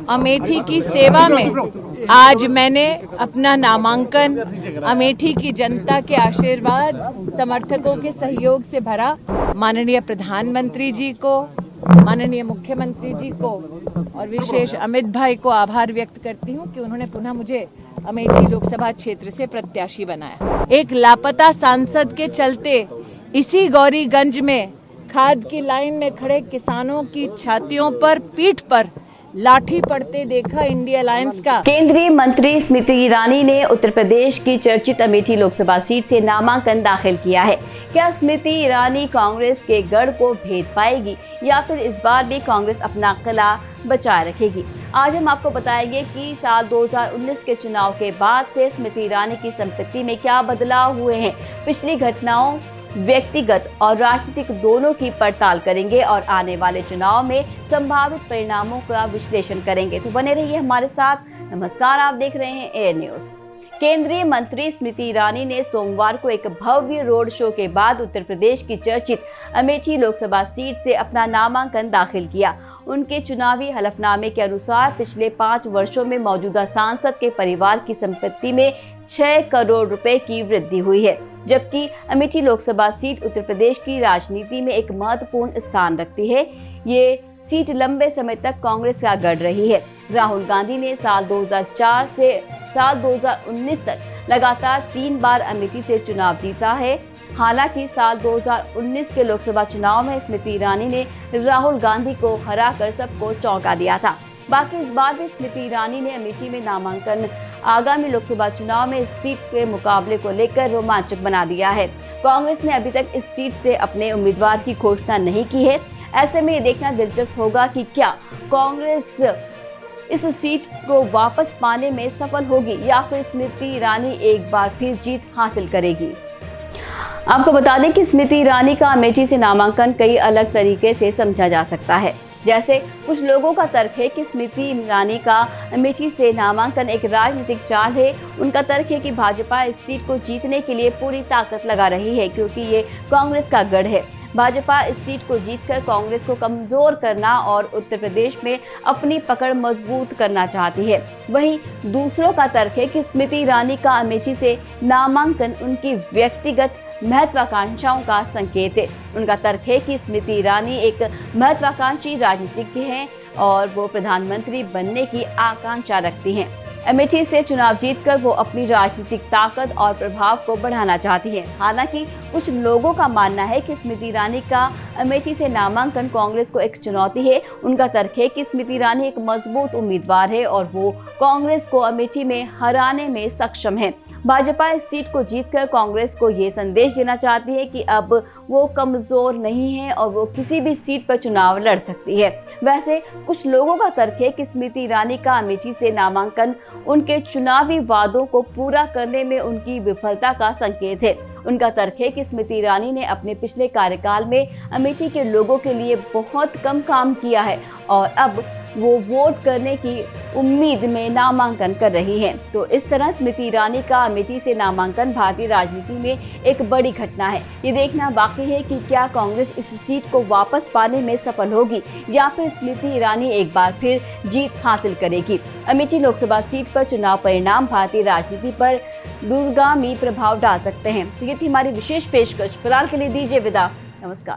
अमेठी की सेवा में आज मैंने अपना नामांकन अमेठी की जनता के आशीर्वाद, समर्थकों के सहयोग से भरा। माननीय प्रधानमंत्री जी को, माननीय मुख्यमंत्री जी को और विशेष अमित भाई को आभार व्यक्त करती हूं कि उन्होंने पुनः मुझे अमेठी लोकसभा क्षेत्र से प्रत्याशी बनाया। एक लापता सांसद के चलते इसी गौरीगंज में खाद की लाइन में खड़े किसानों की छातियों पर, पीठ पर लाठी पड़ते देखा इंडिया अलायंस का। केंद्रीय मंत्री स्मृति ईरानी ने उत्तर प्रदेश की चर्चित अमेठी लोकसभा सीट से नामांकन दाखिल किया है। क्या स्मृति ईरानी कांग्रेस के गढ़ को भेद पाएगी या फिर इस बार भी कांग्रेस अपना किला बचाए रखेगी? आज हम आपको बताएंगे कि साल 2019 के चुनाव के बाद से स्मृति ईरानी की संपत्ति में क्या बदलाव हुए हैं। पिछली घटनाओं, व्यक्तिगत और राजनीतिक दोनों की पड़ताल करेंगे और आने वाले चुनाव में संभावित परिणामों का विश्लेषण करेंगे। तो बने रहिए हमारे साथ। नमस्कार, आप देख रहे हैं एयर न्यूज। केंद्रीय मंत्री स्मृति ईरानी ने सोमवार को एक भव्य रोड शो के बाद उत्तर प्रदेश की चर्चित अमेठी लोकसभा सीट से अपना नामांकन दाखिल किया। उनके चुनावी हलफनामे के अनुसार पिछले 5 वर्षों में मौजूदा सांसद के परिवार की संपत्ति में 6 करोड़ रुपए की वृद्धि हुई है, जबकि अमेठी लोकसभा सीट उत्तर प्रदेश की राजनीति में एक महत्वपूर्ण स्थान रखती है। ये सीट लंबे समय तक कांग्रेस का गढ़ रही है। राहुल गांधी ने साल 2004 से साल 2019 तक लगातार 3 बार अमेठी से चुनाव जीता है। हालांकि साल 2019 के लोकसभा चुनाव में स्मृति ईरानी ने राहुल गांधी को हराकर सबको चौंका दिया था। बाकी इस बार भी स्मृति ईरानी ने अमेठी में नामांकन आगामी लोकसभा चुनाव में इस सीट के मुकाबले को लेकर रोमांचक बना दिया है। कांग्रेस ने अभी तक इस सीट से अपने उम्मीदवार की घोषणा नहीं की है। ऐसे में ये देखना दिलचस्प होगा कि क्या कांग्रेस इस सीट को वापस पाने में सफल होगी या फिर स्मृति ईरानी एक बार फिर जीत हासिल करेगी। आपको बता दें कि स्मृति ईरानी का अमेठी से नामांकन कई अलग तरीके से समझा जा सकता है। जैसे कुछ लोगों का तर्क है कि स्मृति ईरानी का अमेठी से नामांकन एक राजनीतिक चाल है। उनका तर्क है कि भाजपा इस सीट को जीतने के लिए पूरी ताकत लगा रही है, क्योंकि ये कांग्रेस का गढ़ है। भाजपा इस सीट को जीतकर कांग्रेस को कमजोर करना और उत्तर प्रदेश में अपनी पकड़ मजबूत करना चाहती है। वहीं दूसरों का तर्क है कि स्मृति ईरानी का अमेठी से नामांकन उनकी व्यक्तिगत महत्वाकांक्षाओं का संकेत है। उनका तर्क है कि स्मृति ईरानी एक महत्वाकांक्षी राजनीतिज्ञ हैं और वो प्रधानमंत्री बनने की आकांक्षा रखती हैं। अमेठी से चुनाव जीतकर वो अपनी राजनीतिक ताकत और प्रभाव को बढ़ाना चाहती है। हालांकि कुछ लोगों का मानना है कि स्मृति ईरानी का अमेठी से नामांकन कांग्रेस को एक चुनौती है। उनका तर्क है कि स्मृति ईरानी एक मजबूत उम्मीदवार है और वो कांग्रेस को अमेठी में हराने में सक्षम है। भाजपा इस सीट को जीतकर कांग्रेस को ये संदेश देना चाहती है कि अब वो कमजोर नहीं है और वो किसी भी सीट पर चुनाव लड़ सकती है। वैसे कुछ लोगों का तर्क है कि स्मृति ईरानी का अमेठी से नामांकन उनके चुनावी वादों को पूरा करने में उनकी विफलता का संकेत है। उनका तर्क है कि स्मृति ईरानी ने अपने पिछले कार्यकाल में अमेठी के लोगों के लिए बहुत कम काम किया है और अब वो वोट करने की उम्मीद में नामांकन कर रही हैं। तो इस तरह स्मृति ईरानी का अमेठी से नामांकन भारतीय राजनीति में एक बड़ी घटना है। ये देखना बाकी है कि क्या कांग्रेस इस सीट को वापस पाने में सफल होगी या फिर स्मृति ईरानी एक बार फिर जीत हासिल करेगी। अमेठी लोकसभा सीट पर चुनाव परिणाम भारतीय राजनीति पर दूरगामी प्रभाव डाल सकते हैं। तो ये थी हमारी विशेष पेशकश। फिलहाल के लिए दीजिए विदा। नमस्कार।